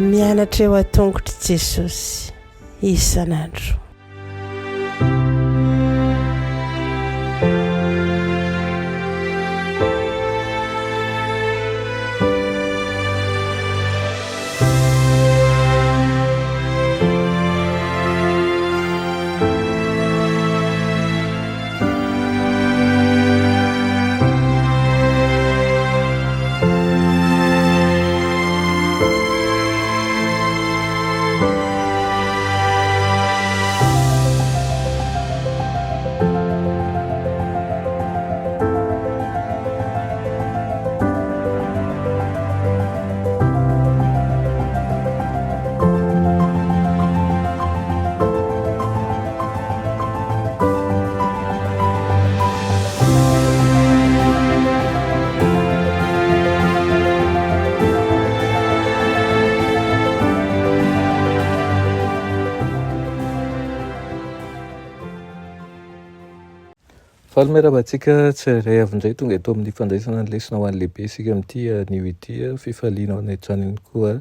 Mianatra eo a-tongotry Jesosy isan'andro. Fahameravatsika tsirairay avy indray tonga eto amin'ny fandraisana ny lesona ho an'ny lehibe isika amin'ity anio ity fifaliana ao anatrany koa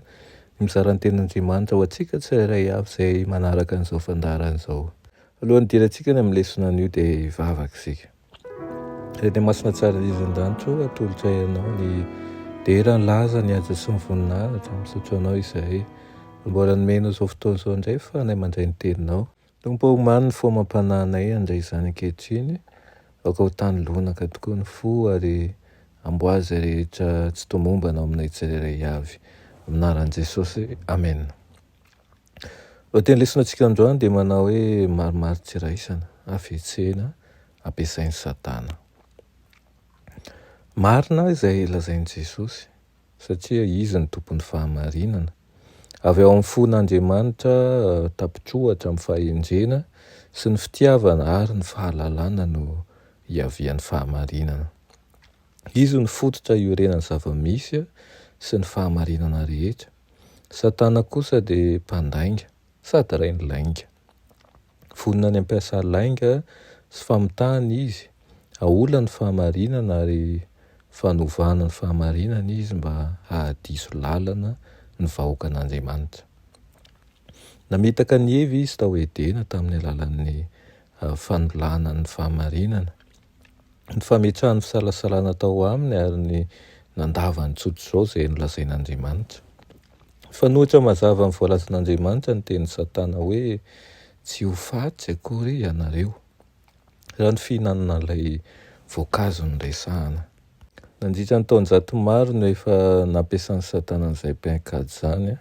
mizara ny tenin'Andriamanitra ho antsika tsirairay avy izay manaraka an'izao fandarana izao. Alohan'ny dirantsika ny amin'ny lesona anio dia hivavaka isika. Reny masina tsara izan-danitro atolotra ianao ny dera ny laza ny aja sy ny voninahitra misotro anao izay mbola nomenao izao fotoana izao indray fa nay mandray ny teninao. Tompo omany ny foamam-pananay andray izany ankehitriny. Aoka ho tany lonaka tokoa ny fo ary amboazy rehetra tsy tomombana aminay tsirairay avy. Aminaran'i Jesosy, amen. Teny lesonantsika androany dia manao hoe maromaro tsy raisana, afetsena, ampiasain'ny Satana. Marina izay lazain'i Jesosy satria izy ny tompon'ny fahamarinana. Avy ao amin'ny fon'Andriamanitra tapitrohatra amin'ny fahendrena sy ny fitiavana ary ny fahalalana no iavian'ny fahamarinana. Izy ny fototra iorenan'ny zava-misy sy ny fahamarinana rehetra. Satana kosa dia mpandainga sady ray ny lainga. Vonona ny ampiasa lainga sy famitahana izy, aola ny fahamarinana ary fanovana ny fahamarinana izy mba hahadiso lalana ny vahoaka an'Andriamanitra. Namitaka ny Evy izy tao Edena tamin'ny alalan'ny fanolana ny fahamarinana. Ny fametrahan'ny fisalasalana tao aminy ary ny nandava ny tsotro izao izay nolazain'Andriamanitra. Fanohitra mazava amin'ny voalazan'Andriamanitra ny teny Satana hoe tsy ho faty akory ianareo raha ny fihinanana ilay voankazo noresahana. Nandritra ny taon-jato maro no efa nampiasan'ny Satana an'izay mpiaikady izany.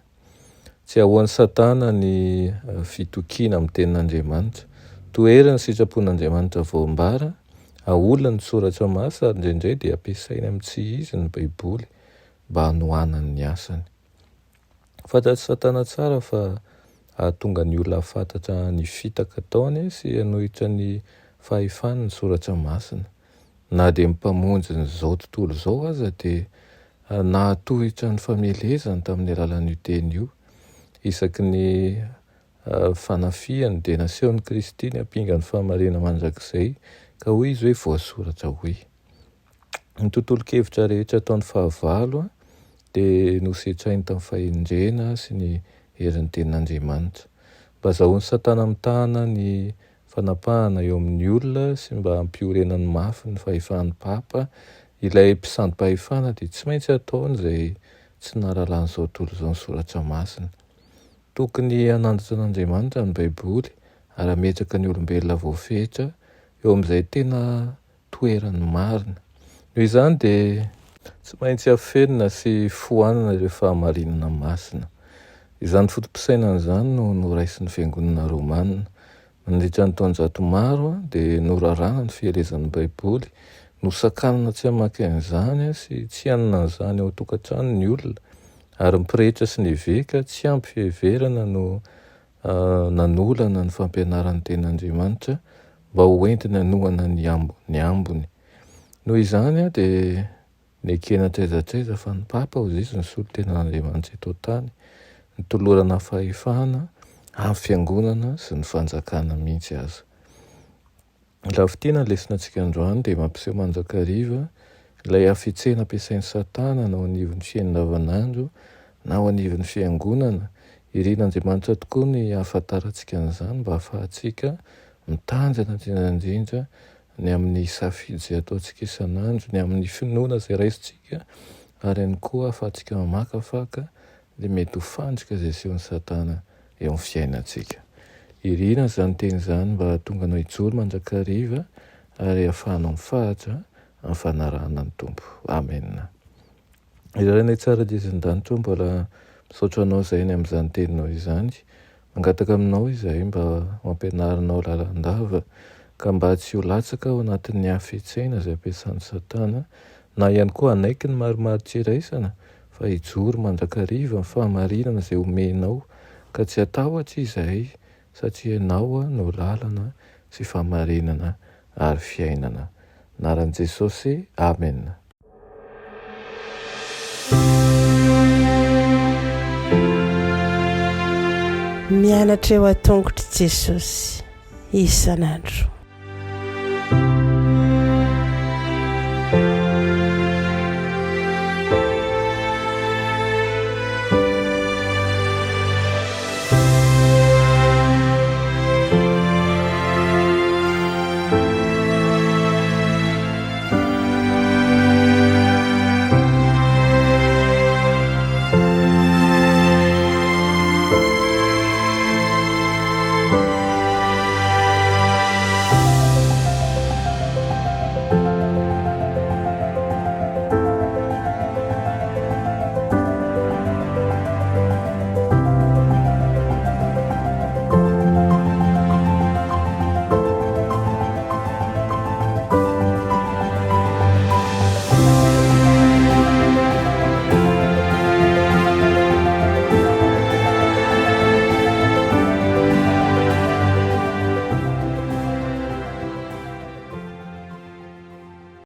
Tsy ahoan'ny Satana ny fitokiana amin'ny tenin'Andriamanitra. Toerana sitrapon'Andriamanitra voambara, aola ny soratra masina ary indraindray dia ampiasainy amin'ny tsy izy ny Baiboly mba hanohanany ny asany. Fantatry Satana tsara fa ahatonga ny olona hafantatra ny fitaka ataony sy hanohitra ny fahefany ny soratra masina. Na dia mpamonjy n'izao tontolo izao aza dia nahatohitra ny famelezany tamin'ny alalan'io teny io. Isaky ny fanafiany dia nasehon'i Kristy ny hampinga ny fahamarinana mandrakizay ka hoy izy hoe voasoratra hoe. Ny tontolo-kevitra rehetra ataon'ny fahavalo dia nosetrainy tamin'ny fahendrena sy ny herin'ny tenin'Andriamanitra. Mba azahoan'ny Satana mitahana ny fanapahana eo amin'ny olona sy mba hampiorenany mafy ny fahefan'ny Papa, ilay mpisandu-pahefana dia tsy maintsy ataony izay tsy naralan'izao tontolo izao ny soratra masina. Tokony hanandratra an'Andriamanitra ny Baiboly ary hametraka ny olombelona voafehitra eo amin'izay tena toerany marina. Noho izany dia tsy maintsy hafenina sy foanana ireo fahamarinana masina. Izany fotom-pisainana izany no noraisin'ny fiangonana Romanina. Nandritra ny taon-jato maro dia norarana ny fielezan'ny Baiboly, nosakanana tsy hamaky an'izany sy tsy hanana an'izany ao an-tokantrano ny olona, ary ny pretra sy ny eveka tsy ampy fiheverana no nanolana ny fampianaran'ny tenin'Andriamanitra mba ho entina hanohana ny ambony. Noho izany dia nekena traizatraiza fa ny Papa hoy izy ny solo-tenan'Andriamanitra eto tany, ny tolorana fahefana amin'ny fiangonana sy ny fanjakana mihitsy aza. Lafitiana lesina antsika androany dia mampiseho manjakariva ilay hafitsena ampiasain'ny satana na ao anivon'ny fiaindavanandro na ao anivon'ny fiangonana. Irian'Andriamanitra tokoa ny ahafantarantsika an'izany mba ahafahantsika mitanjana indrindra ny amin'ny safidy izay ataontsika isan'andro, ny amin'ny finoana izay raisitsika, ary ihany koa ahafahantsika mamakafaka dia mety ho fandrika izay asehon'ny satana eo amin'ny fiainantsika. Irina izany teny izany mba tonga anao hijoro mandrakariva ary ahafahanao mifahatra amin'ny fanarahana ny Tompo. Amen. Ilainay tsara dia izan-danitra mbola misaotra anao izay ny amin'izany teninao izany. Mangataka aminao izahay mba mampianarinao lalandava ka mba tsy ho latsaka ao anatin'ny hafetsena izay ampiasan'ny satana, na ihany koa anaiky ny marimaritra iraisana, fa hijoro mandrakariva amin'ny fahamarinana izay omenao ka tsy atahotra izahay satria ianao no lalana sy fahamarinana ary fiainana. Anaran'i Jesosy, amen. Mianatra eo an-tongotry Jesosy isan'andro.